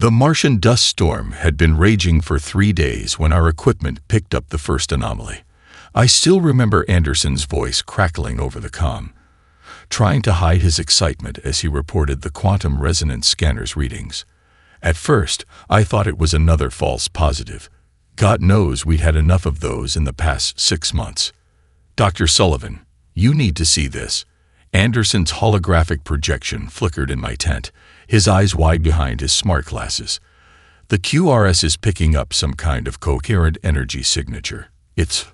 The Martian dust storm had been raging for 3 days when our equipment picked up the first anomaly. I still remember Anderson's voice crackling over the comm, trying to hide his excitement as he reported the quantum resonance scanner's readings. At first, I thought it was another false positive. God knows we'd had enough of those in the past 6 months. Dr. Sullivan, you need to see this. Anderson's holographic projection flickered in my tent, his eyes wide behind his smart glasses. The QRS is picking up some kind of coherent energy signature. It's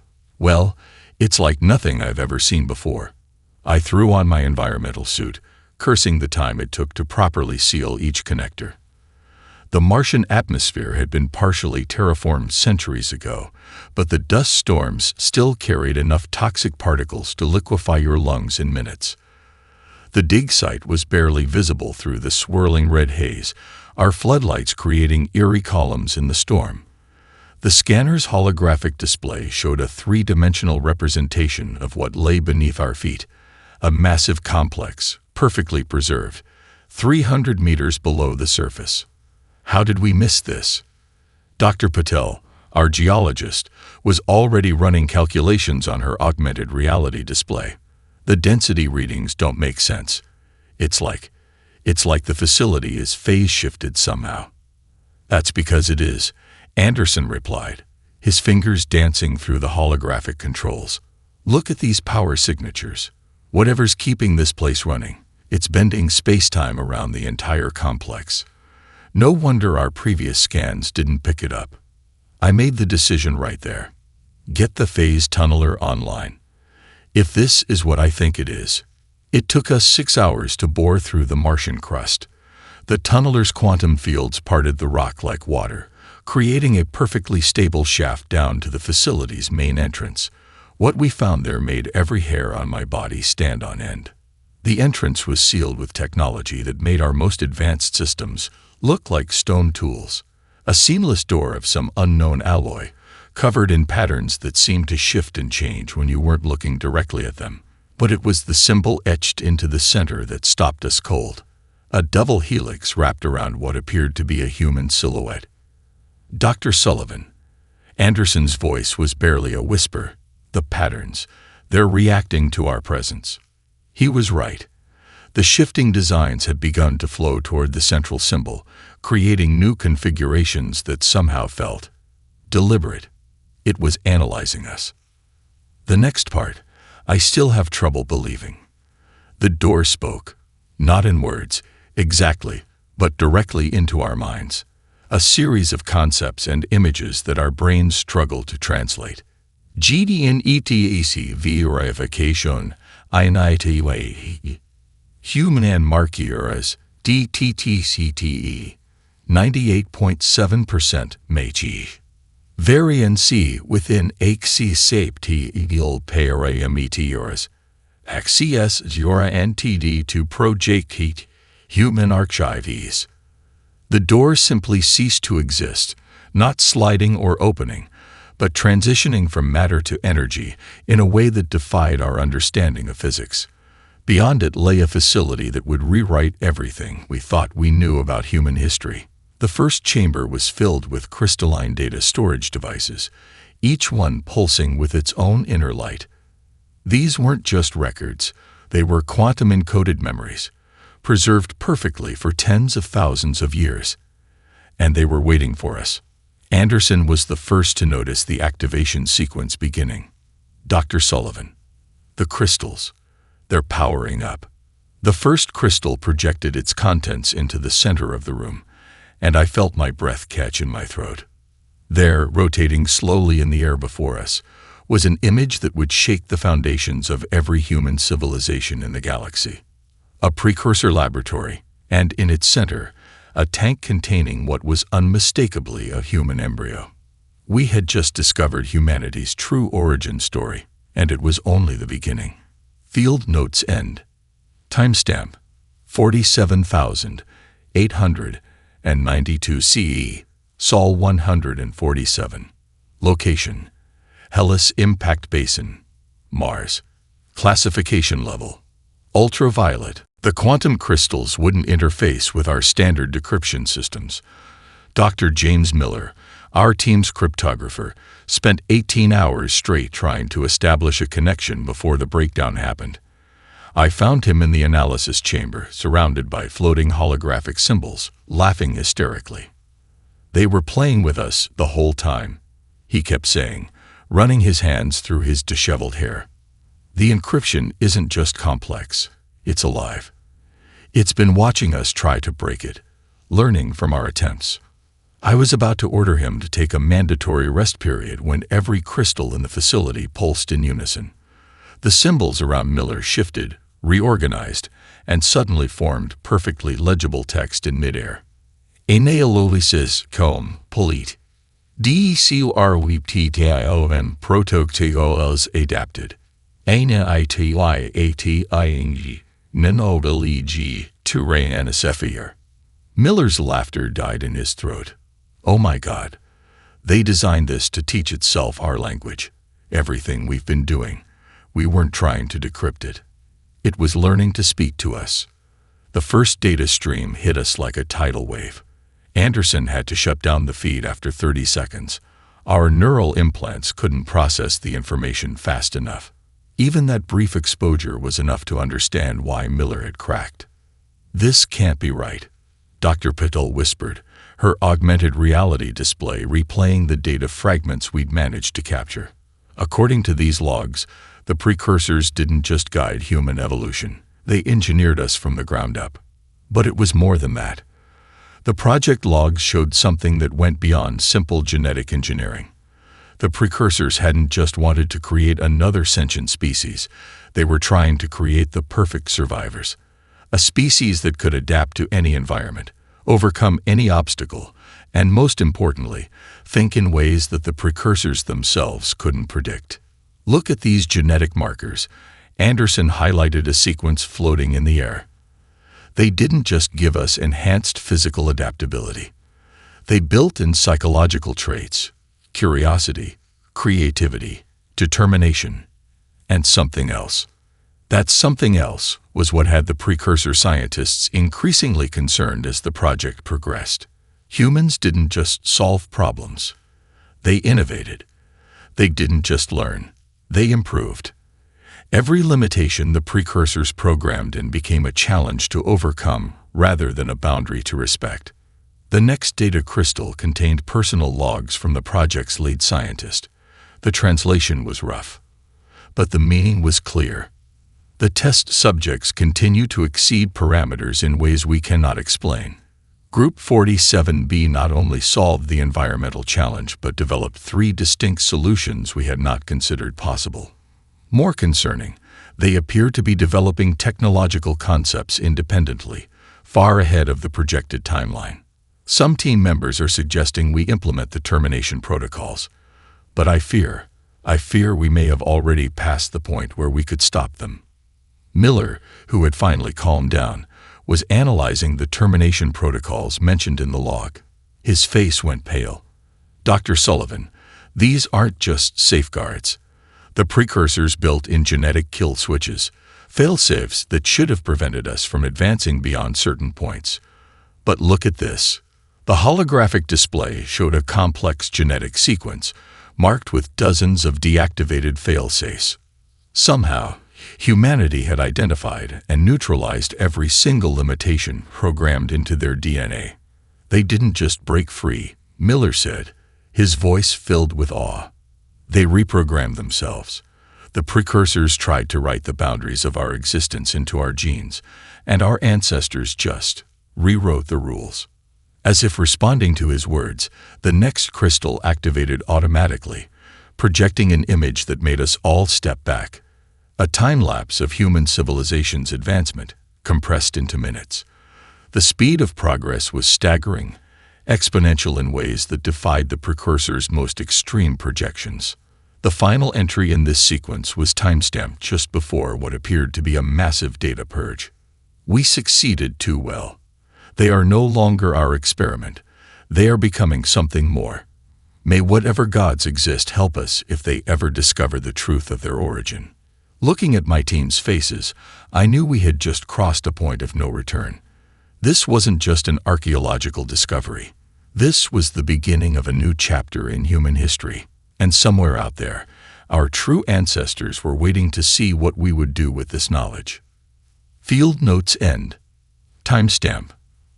like nothing I've ever seen before. I threw on my environmental suit, cursing the time it took to properly seal each connector. The Martian atmosphere had been partially terraformed centuries ago, but the dust storms still carried enough toxic particles to liquefy your lungs in minutes. The dig site was barely visible through the swirling red haze, our floodlights creating eerie columns in the storm. The scanner's holographic display showed a 3-dimensional representation of what lay beneath our feet, a massive complex, perfectly preserved, 300 meters below the surface. How did we miss this? Dr. Patel, our geologist, was already running calculations on her augmented reality display. The density readings don't make sense. It's like the facility is phase-shifted somehow. That's because it is, Anderson replied, his fingers dancing through the holographic controls. Look at these power signatures. Whatever's keeping this place running, it's bending space-time around the entire complex. No wonder our previous scans didn't pick it up. I made the decision right there. Get the phase tunneler online. If this is what I think it is. It took us 6 hours to bore through the Martian crust. The tunneler's quantum fields parted the rock like water, creating a perfectly stable shaft down to the facility's main entrance. What we found there made every hair on my body stand on end. The entrance was sealed with technology that made our most advanced systems look like stone tools. A seamless door of some unknown alloy, covered in patterns that seemed to shift and change when you weren't looking directly at them. But it was the symbol etched into the center that stopped us cold. A double helix wrapped around what appeared to be a human silhouette. Dr. Sullivan. Anderson's voice was barely a whisper. The patterns, they're reacting to our presence. He was right. The shifting designs had begun to flow toward the central symbol, creating new configurations that somehow felt deliberate. It was analyzing us. The next part, I still have trouble believing. The door spoke, not in words, exactly, but directly into our minds. A series of concepts and images that our brains struggle to translate. GDNETAC verification, INITY. Human and markers, DTTCTE, 98.7% MECHI. Variance within HC safety eagle parameters. Access Jura NTD to project human archives. The door simply ceased to exist, not sliding or opening, but transitioning from matter to energy in a way that defied our understanding of physics. Beyond it lay a facility that would rewrite everything we thought we knew about human history. The first chamber was filled with crystalline data storage devices, each one pulsing with its own inner light. These weren't just records, they were quantum-encoded memories, preserved perfectly for tens of thousands of years. And they were waiting for us. Anderson was the first to notice the activation sequence beginning. Dr. Sullivan. The crystals. They're powering up. The first crystal projected its contents into the center of the room, and I felt my breath catch in my throat. There, rotating slowly in the air before us, was an image that would shake the foundations of every human civilization in the galaxy. A precursor laboratory, and in its center, a tank containing what was unmistakably a human embryo. We had just discovered humanity's true origin story, and it was only the beginning. Field notes end. Timestamp 47,892 CE, Sol 147. Location: Hellas Impact Basin, Mars. Classification level: ultraviolet. The quantum crystals wouldn't interface with our standard decryption systems, Dr. James Miller, our team's cryptographer, spent 18 hours straight trying to establish a connection before the breakdown happened. I found him in the analysis chamber, surrounded by floating holographic symbols, laughing hysterically. "They were playing with us the whole time," he kept saying, running his hands through his disheveled hair. "The encryption isn't just complex, it's alive. It's been watching us try to break it, learning from our attempts." I was about to order him to take a mandatory rest period when every crystal in the facility pulsed in unison. The symbols around Miller shifted, reorganized, and suddenly formed perfectly legible text in midair. Enealolysis com polite. DECURWPTION protoctiols adapted. ANITYATING Nanodaligi Turay Anisephier. Miller's laughter died in his throat. "Oh my God. They designed this to teach itself our language. Everything we've been doing. We weren't trying to decrypt it. It was learning to speak to us." The first data stream hit us like a tidal wave. Anderson had to shut down the feed after 30 seconds. Our neural implants couldn't process the information fast enough. Even that brief exposure was enough to understand why Miller had cracked. "This can't be right," Dr. Patel whispered, her augmented reality display replaying the data fragments we'd managed to capture. According to these logs, the precursors didn't just guide human evolution. They engineered us from the ground up. But it was more than that. The project logs showed something that went beyond simple genetic engineering. The precursors hadn't just wanted to create another sentient species. They were trying to create the perfect survivors. A species that could adapt to any environment, overcome any obstacle, and most importantly, think in ways that the precursors themselves couldn't predict. "Look at these genetic markers." Anderson highlighted a sequence floating in the air. "They didn't just give us enhanced physical adaptability. They built in psychological traits, curiosity, creativity, determination, and something else. That something else was what had the precursor scientists increasingly concerned as the project progressed. Humans didn't just solve problems. They innovated. They didn't just learn. They improved. Every limitation the precursors programmed in became a challenge to overcome rather than a boundary to respect. The next data crystal contained personal logs from the project's lead scientist. The translation was rough, but the meaning was clear. The test subjects continue to exceed parameters in ways we cannot explain. Group 47B not only solved the environmental challenge but developed 3 distinct solutions we had not considered possible. More concerning, they appear to be developing technological concepts independently, far ahead of the projected timeline. Some team members are suggesting we implement the termination protocols, but I fear we may have already passed the point where we could stop them. Miller, who had finally calmed down, was analyzing the termination protocols mentioned in the log. His face went pale. "Dr. Sullivan, these aren't just safeguards. The precursors built in genetic kill switches, fail-safes that should have prevented us from advancing beyond certain points. But look at this." The holographic display showed a complex genetic sequence, marked with dozens of deactivated fail-safes. Somehow, humanity had identified and neutralized every single limitation programmed into their DNA. "They didn't just break free," Miller said, his voice filled with awe. "They reprogrammed themselves. The precursors tried to write the boundaries of our existence into our genes, and our ancestors just rewrote the rules." As if responding to his words, the next crystal activated automatically, projecting an image that made us all step back. A time-lapse of human civilization's advancement, compressed into minutes. The speed of progress was staggering, exponential in ways that defied the precursors' most extreme projections. The final entry in this sequence was timestamped just before what appeared to be a massive data purge. "We succeeded too well. They are no longer our experiment. They are becoming something more. May whatever gods exist help us if they ever discover the truth of their origin." Looking at my team's faces, I knew we had just crossed a point of no return. This wasn't just an archaeological discovery. This was the beginning of a new chapter in human history, and somewhere out there, our true ancestors were waiting to see what we would do with this knowledge. Field notes end. Timestamp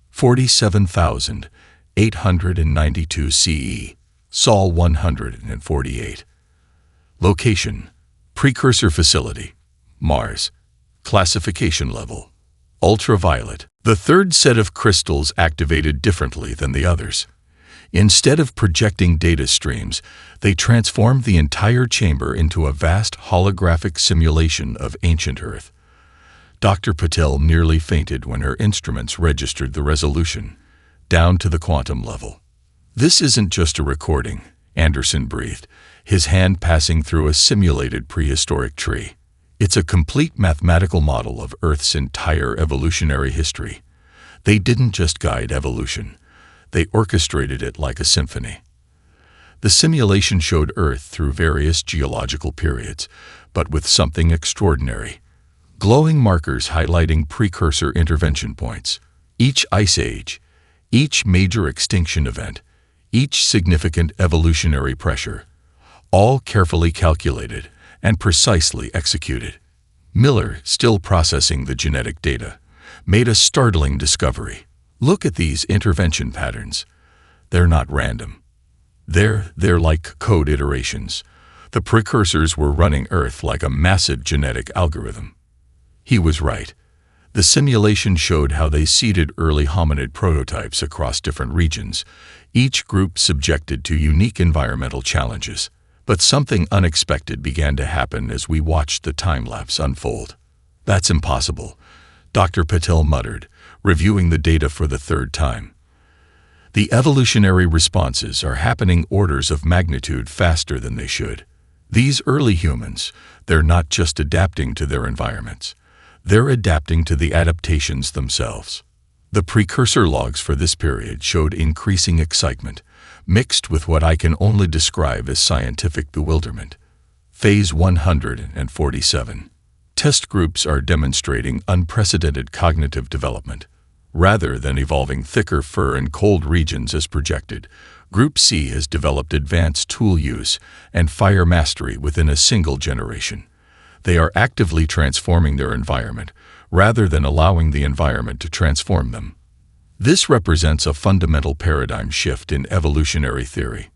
47,892 CE, Sol 148. Location: Precursor Facility, Mars. Classification level: ultraviolet. The third set of crystals activated differently than the others. Instead of projecting data streams, they transformed the entire chamber into a vast holographic simulation of ancient Earth. Dr. Patel nearly fainted when her instruments registered the resolution, down to the quantum level. "This isn't just a recording," Anderson breathed, his hand passing through a simulated prehistoric tree. "It's a complete mathematical model of Earth's entire evolutionary history. They didn't just guide evolution. They orchestrated it like a symphony." The simulation showed Earth through various geological periods, but with something extraordinary. Glowing markers highlighting precursor intervention points. Each ice age, each major extinction event, each significant evolutionary pressure, all carefully calculated and precisely executed. Miller, still processing the genetic data, made a startling discovery. Look at these intervention patterns. They're not random. They're like code iterations. The precursors were running Earth like a massive genetic algorithm. He was right. The simulation showed how they seeded early hominid prototypes across different regions, each group subjected to unique environmental challenges. But something unexpected began to happen as we watched the time-lapse unfold. "That's impossible," Dr. Patel muttered, reviewing the data for the third time. "The evolutionary responses are happening orders of magnitude faster than they should. These early humans, they're not just adapting to their environments. They're adapting to the adaptations themselves." The precursor logs for this period showed increasing excitement, mixed with what I can only describe as scientific bewilderment. Phase 147. Test groups are demonstrating unprecedented cognitive development. Rather than evolving thicker fur in cold regions as projected, Group C has developed advanced tool use and fire mastery within a single generation. They are actively transforming their environment, rather than allowing the environment to transform them. This represents a fundamental paradigm shift in evolutionary theory.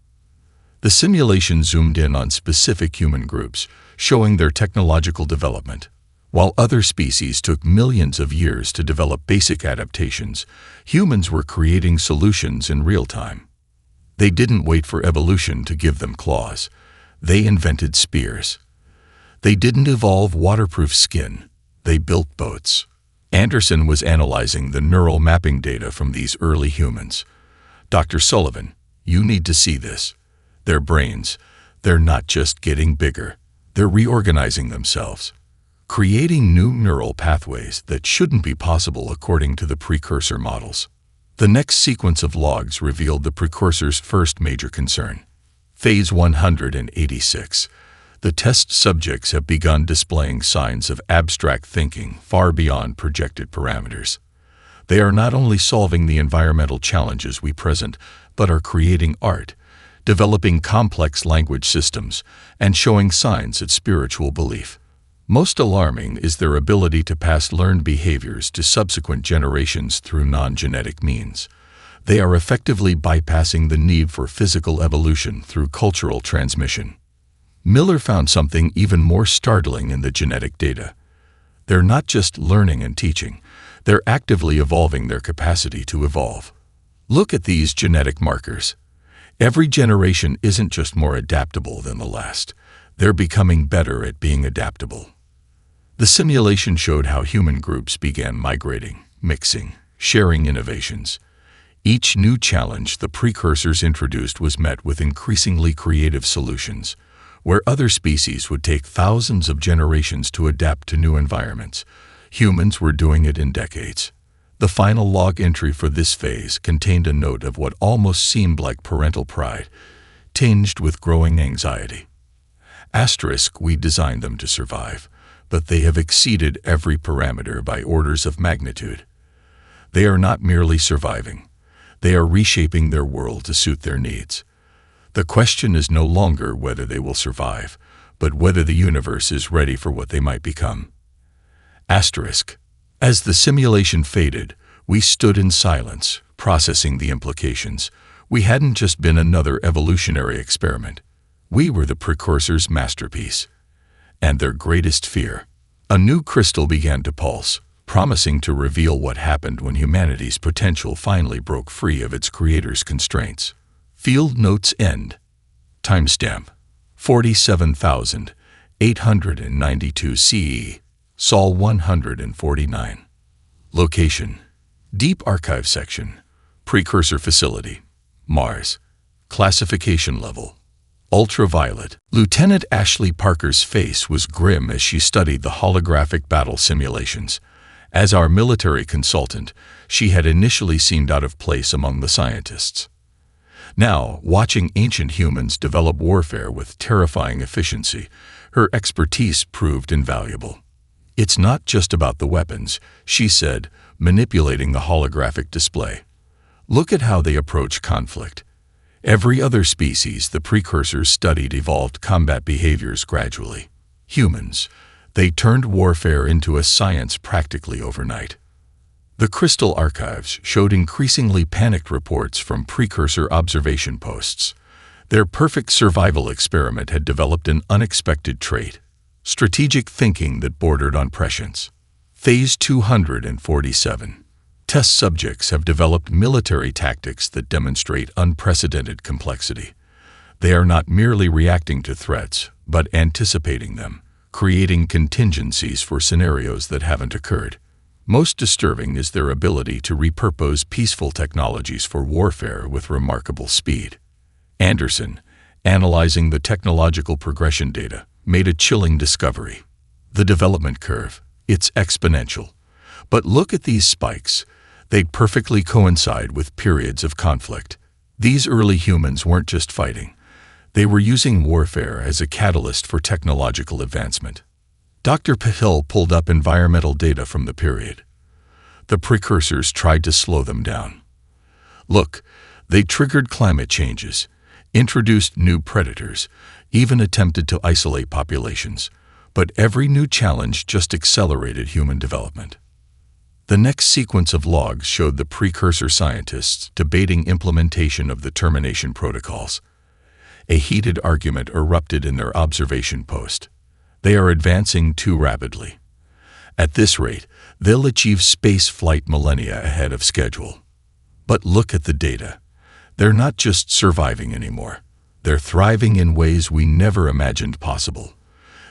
The simulation zoomed in on specific human groups, showing their technological development. While other species took millions of years to develop basic adaptations, humans were creating solutions in real time. They didn't wait for evolution to give them claws. They invented spears. They didn't evolve waterproof skin. They built boats. Anderson was analyzing the neural mapping data from these early humans. "Dr. Sullivan, you need to see this. Their brains, they're not just getting bigger. They're reorganizing themselves, creating new neural pathways that shouldn't be possible according to the precursor models." The next sequence of logs revealed the precursor's first major concern. Phase 186. The test subjects have begun displaying signs of abstract thinking far beyond projected parameters. They are not only solving the environmental challenges we present, but are creating art, developing complex language systems, and showing signs of spiritual belief. Most alarming is their ability to pass learned behaviors to subsequent generations through non-genetic means. They are effectively bypassing the need for physical evolution through cultural transmission. Miller found something even more startling in the genetic data. They're not just learning and teaching, they're actively evolving their capacity to evolve. Look at these genetic markers. Every generation isn't just more adaptable than the last, they're becoming better at being adaptable. The simulation showed how human groups began migrating, mixing, sharing innovations. Each new challenge the precursors introduced was met with increasingly creative solutions. Where other species would take thousands of generations to adapt to new environments, humans were doing it in decades. The final log entry for this phase contained a note of what almost seemed like parental pride, tinged with growing anxiety. Asterisk, we designed them to survive, but they have exceeded every parameter by orders of magnitude. They are not merely surviving. They are reshaping their world to suit their needs. The question is no longer whether they will survive, but whether the universe is ready for what they might become. Asterisk. As the simulation faded, we stood in silence, processing the implications. We hadn't just been another evolutionary experiment. We were the precursor's masterpiece. And their greatest fear. A new crystal began to pulse, promising to reveal what happened when humanity's potential finally broke free of its creator's constraints. Field notes end. Timestamp: 47,892 CE. Sol 149. Location: Deep Archive Section. Precursor Facility. Mars. Classification Level: Ultraviolet. Lieutenant Ashley Parker's face was grim as she studied the holographic battle simulations. As our military consultant, she had initially seemed out of place among the scientists. Now, watching ancient humans develop warfare with terrifying efficiency, her expertise proved invaluable. "It's not just about the weapons," she said, manipulating the holographic display. "Look at how they approach conflict. Every other species the precursors studied evolved combat behaviors gradually. Humans, they turned warfare into a science practically overnight." The crystal archives showed increasingly panicked reports from precursor observation posts. Their perfect survival experiment had developed an unexpected trait: strategic thinking that bordered on prescience. Phase 247. Test subjects have developed military tactics that demonstrate unprecedented complexity. They are not merely reacting to threats, but anticipating them, creating contingencies for scenarios that haven't occurred. Most disturbing is their ability to repurpose peaceful technologies for warfare with remarkable speed. Anderson, analyzing the technological progression data, made a chilling discovery. The development curve, it's exponential. But look at these spikes. They perfectly coincide with periods of conflict. These early humans weren't just fighting. They were using warfare as a catalyst for technological advancement. Dr. Pahill pulled up environmental data from the period. The precursors tried to slow them down. Look, they triggered climate changes, introduced new predators, even attempted to isolate populations. But every new challenge just accelerated human development. The next sequence of logs showed the precursor scientists debating implementation of the termination protocols. A heated argument erupted in their observation post. They are advancing too rapidly. At this rate, they'll achieve space flight millennia ahead of schedule. But look at the data. They're not just surviving anymore. They're thriving in ways we never imagined possible.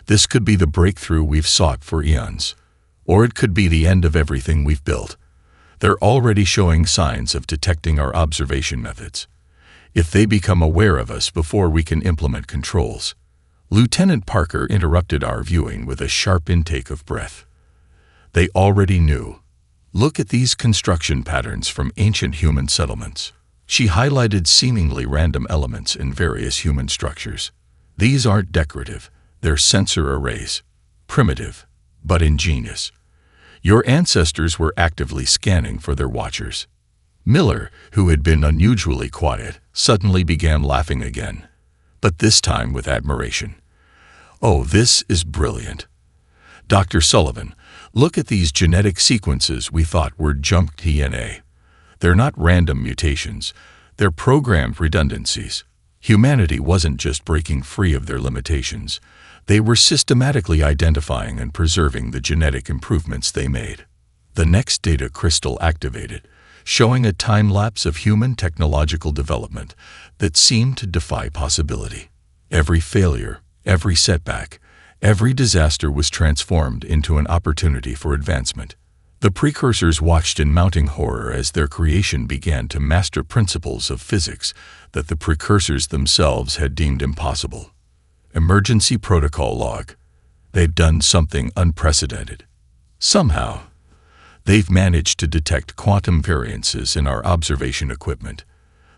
This could be the breakthrough we've sought for eons. Or it could be the end of everything we've built. They're already showing signs of detecting our observation methods. If they become aware of us before we can implement controls. Lieutenant Parker interrupted our viewing with a sharp intake of breath. They already knew. Look at these construction patterns from ancient human settlements. She highlighted seemingly random elements in various human structures. These aren't decorative, they're sensor arrays. Primitive, but ingenious. Your ancestors were actively scanning for their watchers. Miller, who had been unusually quiet, suddenly began laughing again, but this time with admiration. "Oh, this is brilliant. Dr. Sullivan, look at these genetic sequences we thought were junk DNA. They're not random mutations, they're programmed redundancies. Humanity wasn't just breaking free of their limitations. They were systematically identifying and preserving the genetic improvements they made." The next data crystal activated, showing a time-lapse of human technological development that seemed to defy possibility. Every failure, every setback, every disaster was transformed into an opportunity for advancement. The precursors watched in mounting horror as their creation began to master principles of physics that the precursors themselves had deemed impossible. Emergency protocol log. They've done something unprecedented. Somehow, they've managed to detect quantum variances in our observation equipment.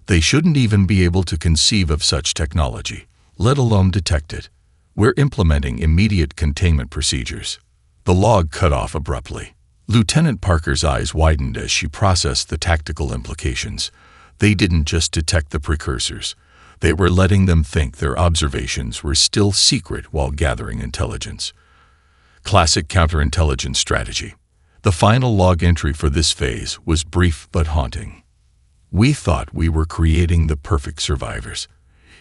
They shouldn't even be able to conceive of such technology, let alone detect it. We're implementing immediate containment procedures. The log cut off abruptly. Lieutenant Parker's eyes widened as she processed the tactical implications. They didn't just detect the precursors. They were letting them think their observations were still secret while gathering intelligence. Classic counterintelligence strategy. The final log entry for this phase was brief but haunting. We thought we were creating the perfect survivors.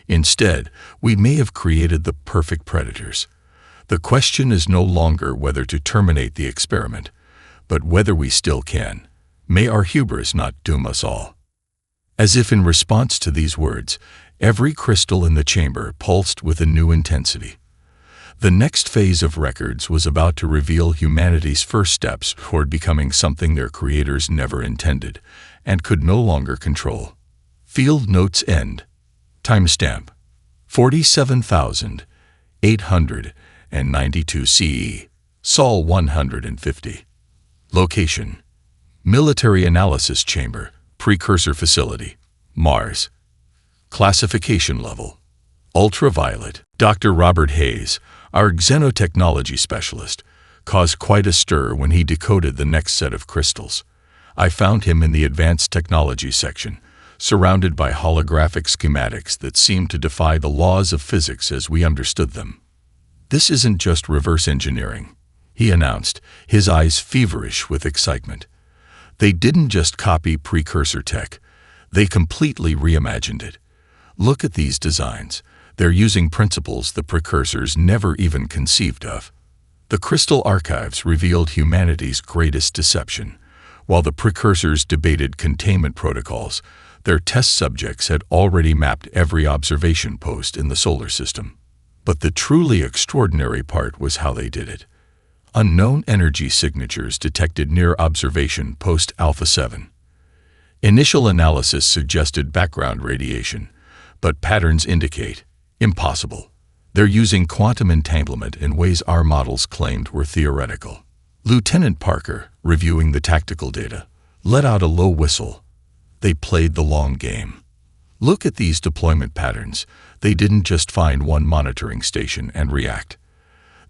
Instead, we may have created the perfect predators. The question is no longer whether to terminate the experiment, but whether we still can. May our hubris not doom us all. As if in response to these words, every crystal in the chamber pulsed with a new intensity. The next phase of records was about to reveal humanity's first steps toward becoming something their creators never intended and could no longer control. Field notes end. Timestamp 47,892 CE. Sol 150. Location: Military Analysis Chamber, Precursor Facility, Mars. Classification level: ultraviolet. Dr. Robert Hayes, our xenotechnology specialist, caused quite a stir when he decoded the next set of crystals. I found him in the advanced technology section, surrounded by holographic schematics that seemed to defy the laws of physics as we understood them. "This isn't just reverse engineering," he announced, his eyes feverish with excitement. "They didn't just copy precursor tech, they completely reimagined it. Look at these designs. They're using principles the precursors never even conceived of." The crystal archives revealed humanity's greatest deception. While the precursors debated containment protocols, their test subjects had already mapped every observation post in the solar system. But the truly extraordinary part was how they did it. Unknown energy signatures detected near observation post Alpha 7. Initial analysis suggested background radiation, but patterns indicate impossible. They're using quantum entanglement in ways our models claimed were theoretical. Lieutenant Parker, reviewing the tactical data, let out a low whistle. They played the long game. Look at these deployment patterns. They didn't just find one monitoring station and react.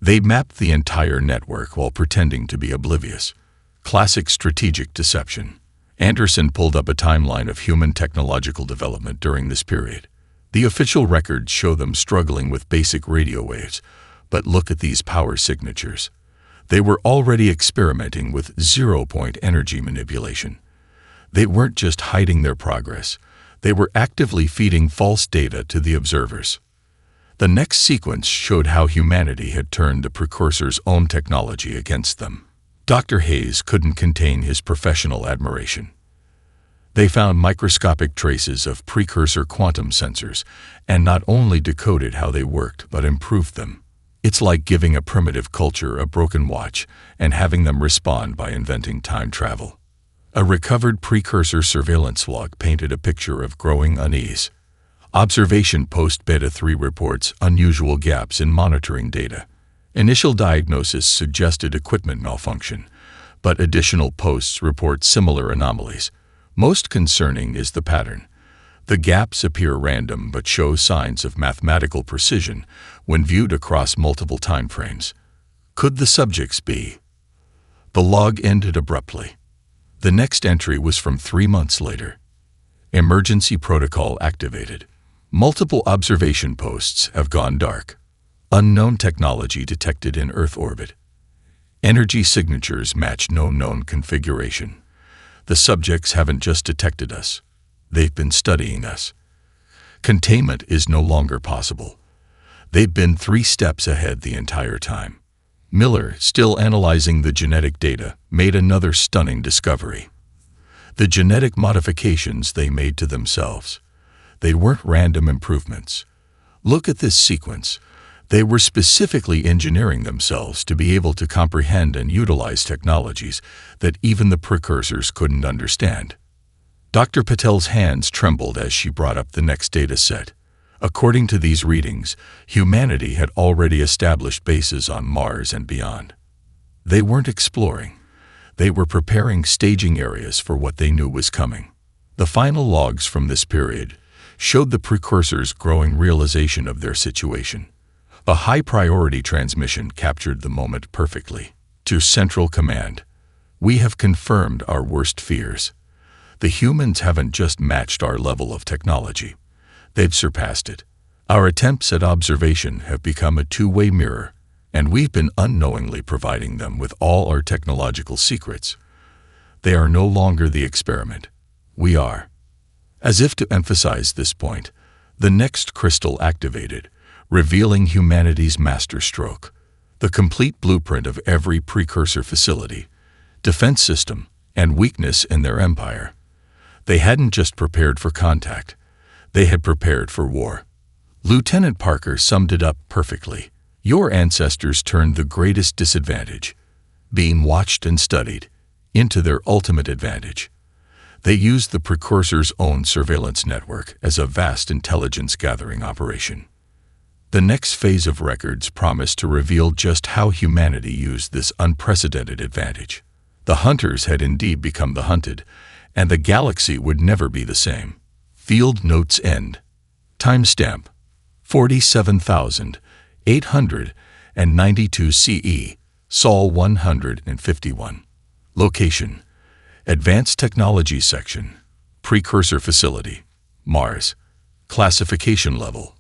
They mapped the entire network while pretending to be oblivious. Classic strategic deception. Anderson pulled up a timeline of human technological development during this period. The official records show them struggling with basic radio waves, but look at these power signatures. They were already experimenting with zero-point energy manipulation. They weren't just hiding their progress. They were actively feeding false data to the observers. The next sequence showed how humanity had turned the precursors' own technology against them. Dr. Hayes couldn't contain his professional admiration. They found microscopic traces of precursor quantum sensors and not only decoded how they worked but improved them. It's like giving a primitive culture a broken watch and having them respond by inventing time travel. A recovered precursor surveillance log painted a picture of growing unease. Observation post Beta 3 reports unusual gaps in monitoring data. Initial diagnosis suggested equipment malfunction, but additional posts report similar anomalies. Most concerning is the pattern. The gaps appear random but show signs of mathematical precision when viewed across multiple time frames. Could the subjects be? The log ended abruptly. The next entry was from 3 months later. Emergency protocol activated. Multiple observation posts have gone dark. Unknown technology detected in Earth orbit. Energy signatures match no known configuration. The subjects haven't just detected us. They've been studying us. Containment is no longer possible. They've been 3 steps ahead the entire time. Miller, still analyzing the genetic data, made another stunning discovery. The genetic modifications they made to themselves. They weren't random improvements. Look at this sequence. They were specifically engineering themselves to be able to comprehend and utilize technologies that even the precursors couldn't understand. Dr. Patel's hands trembled as she brought up the next data set. According to these readings, humanity had already established bases on Mars and beyond. They weren't exploring. They were preparing staging areas for what they knew was coming. The final logs from this period showed the precursors' growing realization of their situation. A high-priority transmission captured the moment perfectly. To Central Command, we have confirmed our worst fears. The humans haven't just matched our level of technology. They've surpassed it. Our attempts at observation have become a two-way mirror, and we've been unknowingly providing them with all our technological secrets. They are no longer the experiment. We are. As if to emphasize this point, the next crystal activated, revealing humanity's masterstroke, the complete blueprint of every precursor facility, defense system, and weakness in their empire. They hadn't just prepared for contact. They had prepared for war. Lieutenant Parker summed it up perfectly. Your ancestors turned the greatest disadvantage, being watched and studied, into their ultimate advantage. They used the precursor's own surveillance network as a vast intelligence-gathering operation. The next phase of records promised to reveal just how humanity used this unprecedented advantage. The hunters had indeed become the hunted, and the galaxy would never be the same. Field notes end. Timestamp: 47,892 CE, Sol 151. Location: Advanced Technology Section, Precursor Facility, Mars. Classification level: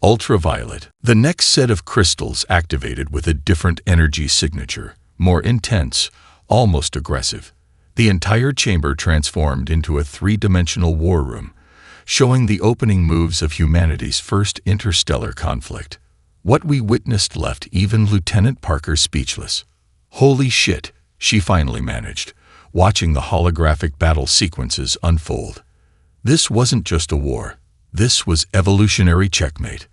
ultraviolet. The next set of crystals activated with a different energy signature, more intense, almost aggressive. The entire chamber transformed into a three-dimensional war room, showing the opening moves of humanity's first interstellar conflict. What we witnessed left even Lieutenant Parker speechless. Holy shit, she finally managed, watching the holographic battle sequences unfold. This wasn't just a war. This was evolutionary checkmate.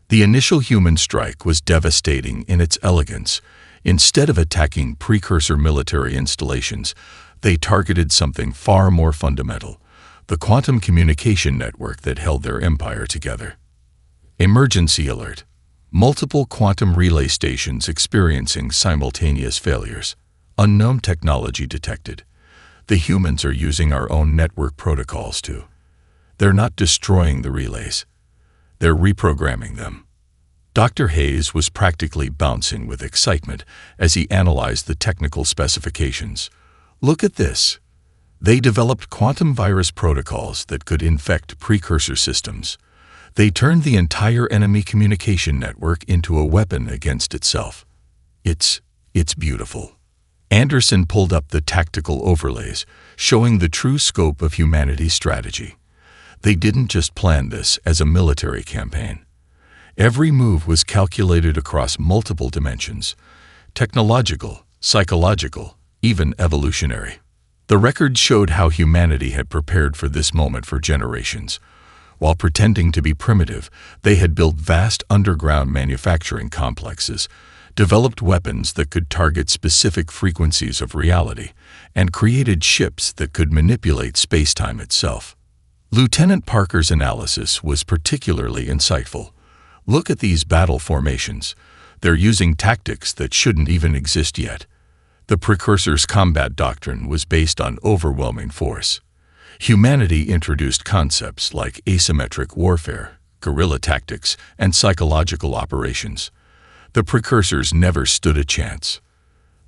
The initial human strike was devastating in its elegance. Instead of attacking precursor military installations, they targeted something far more fundamental: the quantum communication network that held their empire together. Emergency alert. Multiple quantum relay stations experiencing simultaneous failures. Unknown technology detected. The humans are using our own network protocols too. They're not destroying the relays. They're reprogramming them. Dr. Hayes was practically bouncing with excitement as he analyzed the technical specifications. Look at this. They developed quantum virus protocols that could infect precursor systems. They turned the entire enemy communication network into a weapon against itself. It's beautiful. Anderson pulled up the tactical overlays, showing the true scope of humanity's strategy. They didn't just plan this as a military campaign. Every move was calculated across multiple dimensions: technological, psychological, even evolutionary. The records showed how humanity had prepared for this moment for generations. While pretending to be primitive, they had built vast underground manufacturing complexes, developed weapons that could target specific frequencies of reality, and created ships that could manipulate space-time itself. Lieutenant Parker's analysis was particularly insightful. Look at these battle formations. They're using tactics that shouldn't even exist yet. The precursor's combat doctrine was based on overwhelming force. Humanity introduced concepts like asymmetric warfare, guerrilla tactics, and psychological operations. The precursors never stood a chance.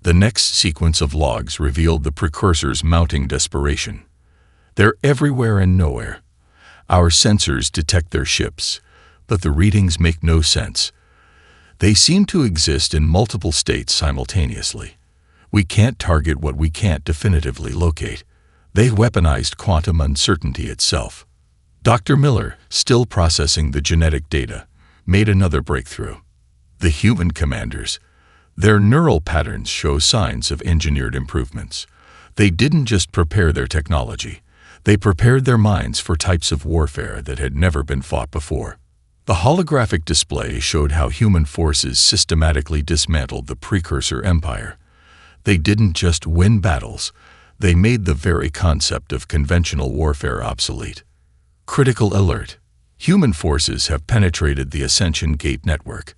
The next sequence of logs revealed the precursors' mounting desperation. They're everywhere and nowhere. Our sensors detect their ships, but the readings make no sense. They seem to exist in multiple states simultaneously. We can't target what we can't definitively locate. They weaponized quantum uncertainty itself. Dr. Miller, still processing the genetic data, made another breakthrough. The human commanders. Their neural patterns show signs of engineered improvements. They didn't just prepare their technology. They prepared their minds for types of warfare that had never been fought before. The holographic display showed how human forces systematically dismantled the precursor empire. They didn't just win battles. They made the very concept of conventional warfare obsolete. Critical alert. Human forces have penetrated the Ascension Gate network.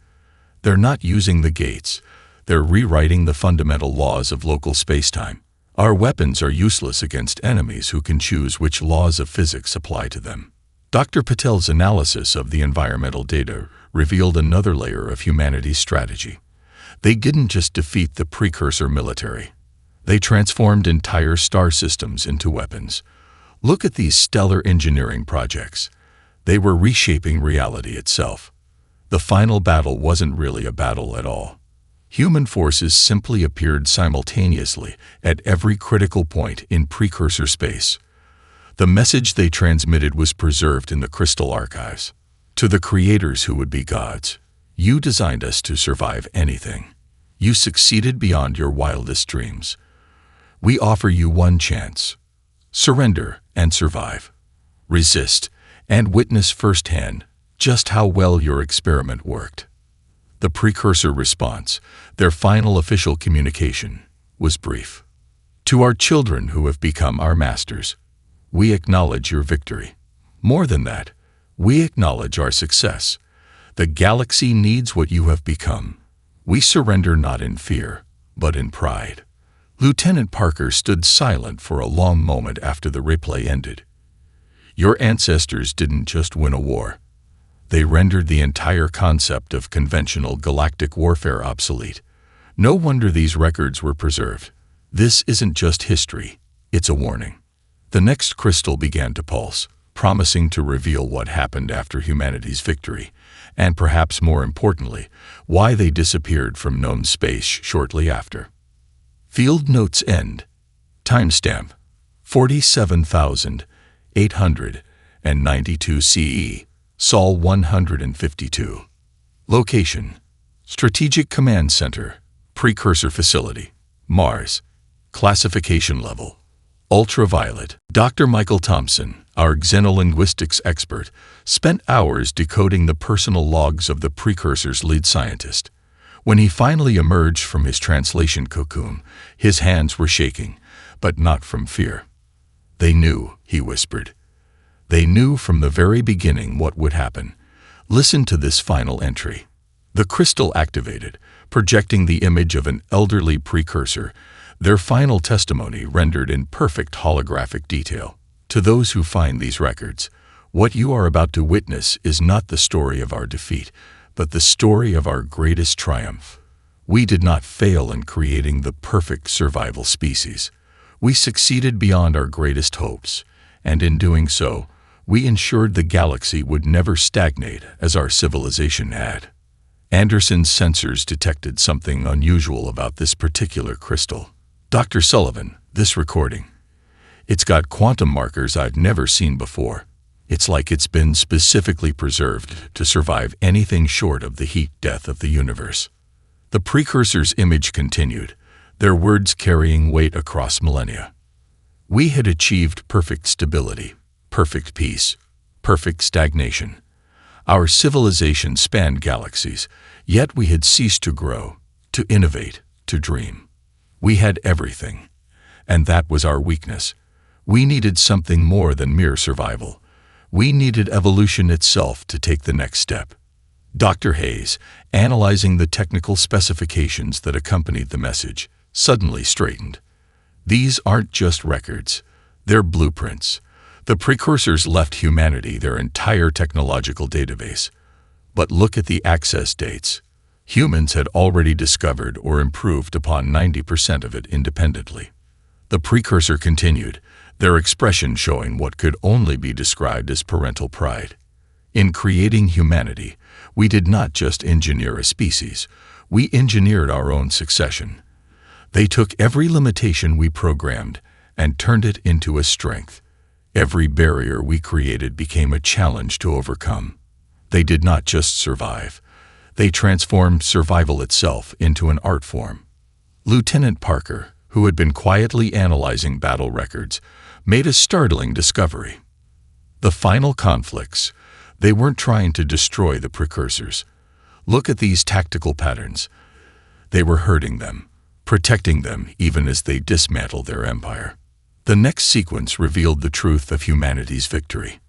They're not using the gates. They're rewriting the fundamental laws of local spacetime. Our weapons are useless against enemies who can choose which laws of physics apply to them. Dr. Patel's analysis of the environmental data revealed another layer of humanity's strategy. They didn't just defeat the precursor military. They transformed entire star systems into weapons. Look at these stellar engineering projects. They were reshaping reality itself. The final battle wasn't really a battle at all. Human forces simply appeared simultaneously at every critical point in precursor space. The message they transmitted was preserved in the crystal archives. To the creators who would be gods, you designed us to survive anything. You succeeded beyond your wildest dreams. We offer you one chance. Surrender and survive. Resist and witness firsthand just how well your experiment worked. The precursor response, their final official communication, was brief. To our children who have become our masters, we acknowledge your victory. More than that, we acknowledge our success. The galaxy needs what you have become. We surrender not in fear, but in pride. Lieutenant Parker stood silent for a long moment after the replay ended. Your ancestors didn't just win a war. They rendered the entire concept of conventional galactic warfare obsolete. No wonder these records were preserved. This isn't just history, it's a warning. The next crystal began to pulse, promising to reveal what happened after humanity's victory, and perhaps more importantly, why they disappeared from known space shortly after. Field notes end. Timestamp 47,892 CE. Sol 152. Location: Strategic Command Center, Precursor Facility, Mars. Classification level: Ultraviolet. Dr. Michael Thompson, our xenolinguistics expert, spent hours decoding the personal logs of the Precursor's lead scientist. When he finally emerged from his translation cocoon, his hands were shaking, but not from fear. They knew, he whispered. They knew from the very beginning what would happen. Listen to this final entry. The crystal activated, projecting the image of an elderly precursor, their final testimony rendered in perfect holographic detail. To those who find these records, what you are about to witness is not the story of our defeat, but the story of our greatest triumph. We did not fail in creating the perfect survival species. We succeeded beyond our greatest hopes, and in doing so, we ensured the galaxy would never stagnate as our civilization had. Anderson's sensors detected something unusual about this particular crystal. Dr. Sullivan, this recording. It's got quantum markers I've never seen before. It's like it's been specifically preserved to survive anything short of the heat death of the universe. The precursor's image continued, their words carrying weight across millennia. We had achieved perfect stability, perfect peace, perfect stagnation. Our civilization spanned galaxies, yet we had ceased to grow, to innovate, to dream. We had everything, and that was our weakness. We needed something more than mere survival. We needed evolution itself to take the next step. Dr. Hayes, analyzing the technical specifications that accompanied the message, suddenly straightened. These aren't just records, they're blueprints. The precursors left humanity their entire technological database. But look at the access dates. Humans had already discovered or improved upon 90% of it independently. The precursor continued, their expression showing what could only be described as parental pride. In creating humanity, we did not just engineer a species, we engineered our own succession. They took every limitation we programmed and turned it into a strength. Every barrier we created became a challenge to overcome. They did not just survive. They transformed survival itself into an art form. Lieutenant Parker, who had been quietly analyzing battle records, made a startling discovery. The final conflicts, they weren't trying to destroy the precursors. Look at these tactical patterns. They were hurting them, protecting them even as they dismantled their empire. The next sequence revealed the truth of humanity's victory.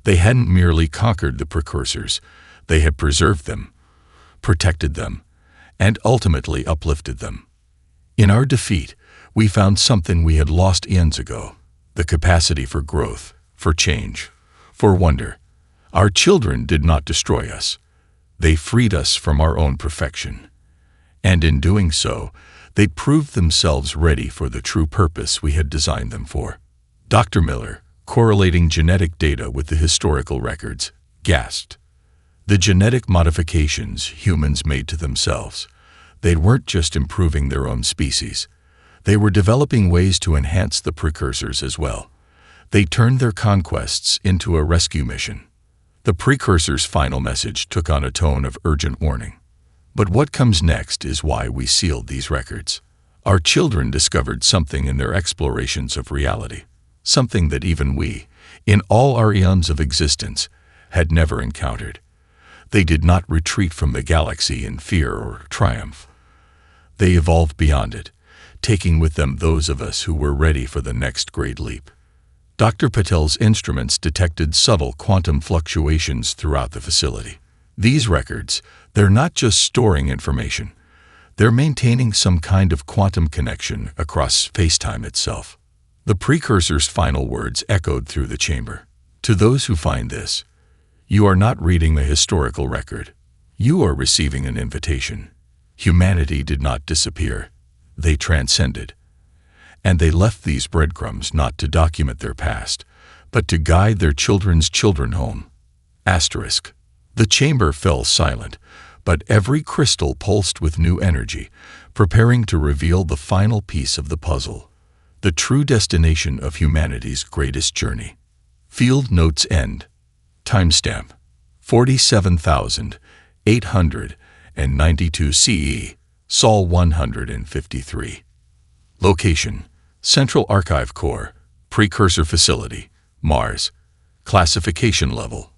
They hadn't merely conquered the precursors, they had preserved them, protected them, and ultimately uplifted them. In our defeat, we found something we had lost eons ago, the capacity for growth, for change, for wonder. Our children did not destroy us. They freed us from our own perfection. And in doing so, they proved themselves ready for the true purpose we had designed them for. Dr. Miller, correlating genetic data with the historical records, gasped. The genetic modifications humans made to themselves. They weren't just improving their own species. They were developing ways to enhance the precursors as well. They turned their conquests into a rescue mission. The precursor's final message took on a tone of urgent warning. But what comes next is why we sealed these records. Our children discovered something in their explorations of reality, something that even we, in all our eons of existence, had never encountered. They did not retreat from the galaxy in fear or triumph. They evolved beyond it, taking with them those of us who were ready for the next great leap. Dr. Patel's instruments detected subtle quantum fluctuations throughout the facility. These records, they're not just storing information. They're maintaining some kind of quantum connection across space-time itself. The precursor's final words echoed through the chamber. To those who find this, you are not reading the historical record. You are receiving an invitation. Humanity did not disappear. They transcended. And they left these breadcrumbs not to document their past, but to guide their children's children home. Asterisk. The chamber fell silent, but every crystal pulsed with new energy, preparing to reveal the final piece of the puzzle, the true destination of humanity's greatest journey. Field notes end. Timestamp: 47,892 CE, Sol 153. Location: Central Archive Core, Precursor Facility, Mars. Classification level: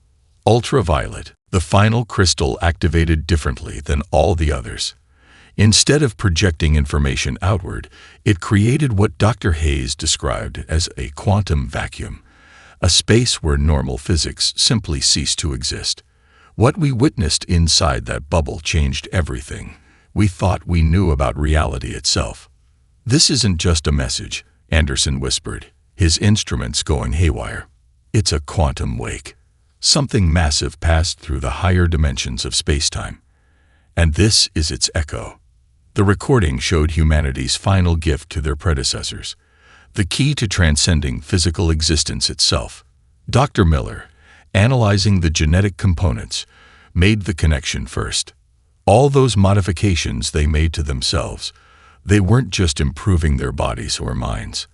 ultraviolet. The final crystal activated differently than all the others. Instead of projecting information outward, it created what Dr. Hayes described as a quantum vacuum, a space where normal physics simply ceased to exist. What we witnessed inside that bubble changed everything. We thought we knew about reality itself. "This isn't just a message," Anderson whispered, his instruments going haywire. "It's a quantum wake. Something massive passed through the higher dimensions of space-time. And this is its echo." The recording showed humanity's final gift to their predecessors, the key to transcending physical existence itself. Dr. Miller, analyzing the genetic components, made the connection first. All those modifications they made to themselves, they weren't just improving their bodies or minds.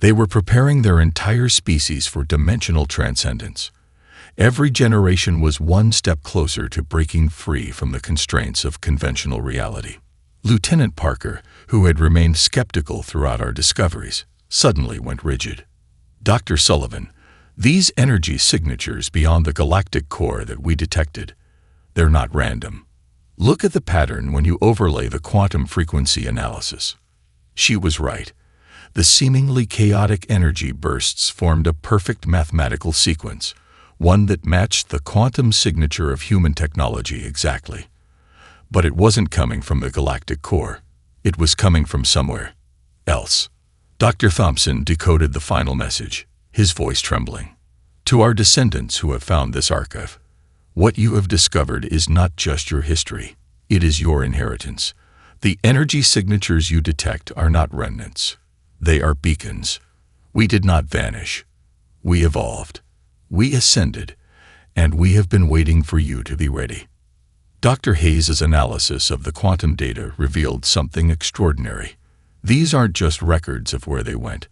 They were preparing their entire species for dimensional transcendence. Every generation was one step closer to breaking free from the constraints of conventional reality. Lieutenant Parker, who had remained skeptical throughout our discoveries, suddenly went rigid. "Dr. Sullivan, these energy signatures beyond the galactic core that we detected, they're not random. Look at the pattern when you overlay the quantum frequency analysis." She was right. The seemingly chaotic energy bursts formed a perfect mathematical sequence, one that matched the quantum signature of human technology exactly. But it wasn't coming from the galactic core. It was coming from somewhere else. Dr. Thompson decoded the final message, his voice trembling. "To our descendants who have found this archive, what you have discovered is not just your history. It is your inheritance. The energy signatures you detect are not remnants. They are beacons. We did not vanish. We evolved. We ascended, and we have been waiting for you to be ready." Dr. Hayes' analysis of the quantum data revealed something extraordinary. These aren't just records of where they went.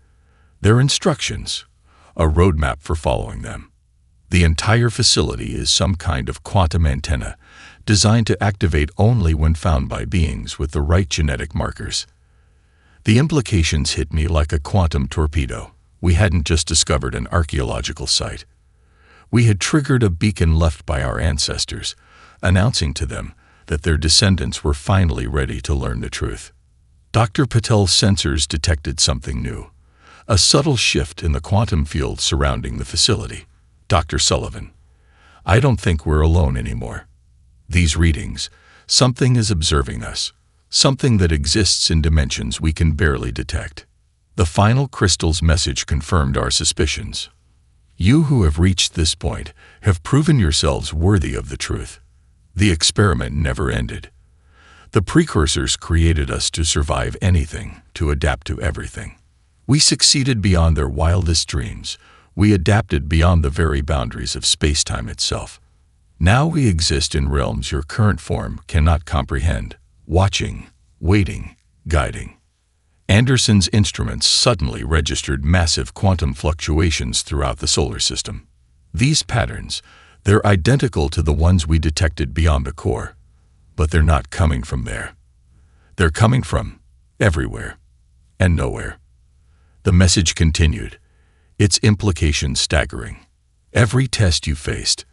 They're instructions, a roadmap for following them. The entire facility is some kind of quantum antenna, designed to activate only when found by beings with the right genetic markers. The implications hit me like a quantum torpedo. We hadn't just discovered an archaeological site. We had triggered a beacon left by our ancestors, announcing to them that their descendants were finally ready to learn the truth. Dr. Patel's sensors detected something new, a subtle shift in the quantum field surrounding the facility. "Dr. Sullivan, I don't think we're alone anymore. These readings, something is observing us, something that exists in dimensions we can barely detect." The final crystal's message confirmed our suspicions. "You who have reached this point have proven yourselves worthy of the truth." The experiment never ended. The precursors created us to survive anything, to adapt to everything. We succeeded beyond their wildest dreams. We adapted beyond the very boundaries of space-time itself. Now we exist in realms your current form cannot comprehend, watching, waiting, guiding. Anderson's instruments suddenly registered massive quantum fluctuations throughout the solar system. These patterns, they're identical to the ones we detected beyond the core, but they're not coming from there. They're coming from everywhere and nowhere. The message continued, its implications staggering. Every test you faced,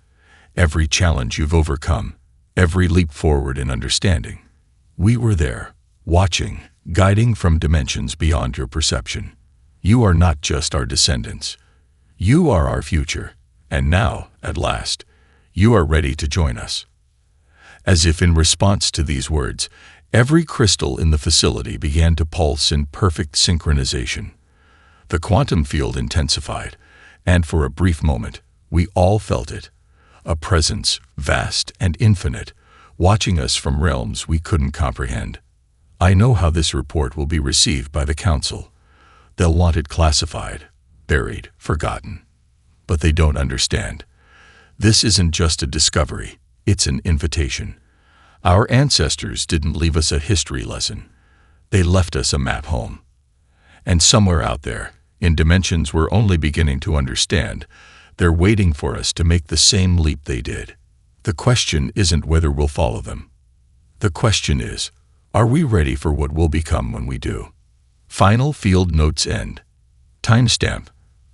every challenge you've overcome, every leap forward in understanding, we were there, watching, guiding from dimensions beyond your perception. You are not just our descendants. You are our future, and now, at last, you are ready to join us. As if in response to these words, every crystal in the facility began to pulse in perfect synchronization. The quantum field intensified, and for a brief moment, we all felt it, a presence vast and infinite, watching us from realms we couldn't comprehend. I know how this report will be received by the Council. They'll want it classified, buried, forgotten. But they don't understand. This isn't just a discovery, it's an invitation. Our ancestors didn't leave us a history lesson. They left us a map home. And somewhere out there, in dimensions we're only beginning to understand, they're waiting for us to make the same leap they did. The question isn't whether we'll follow them. The question is, are we ready for what we'll become when we do? Final field notes end. Timestamp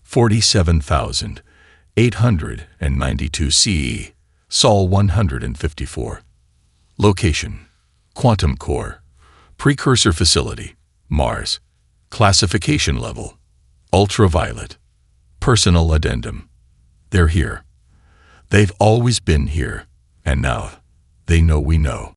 47,892 CE, Sol 154. Location: Quantum Core. Precursor Facility: Mars. Classification Level: Ultraviolet. Personal Addendum: they're here. They've always been here, and now they know we know.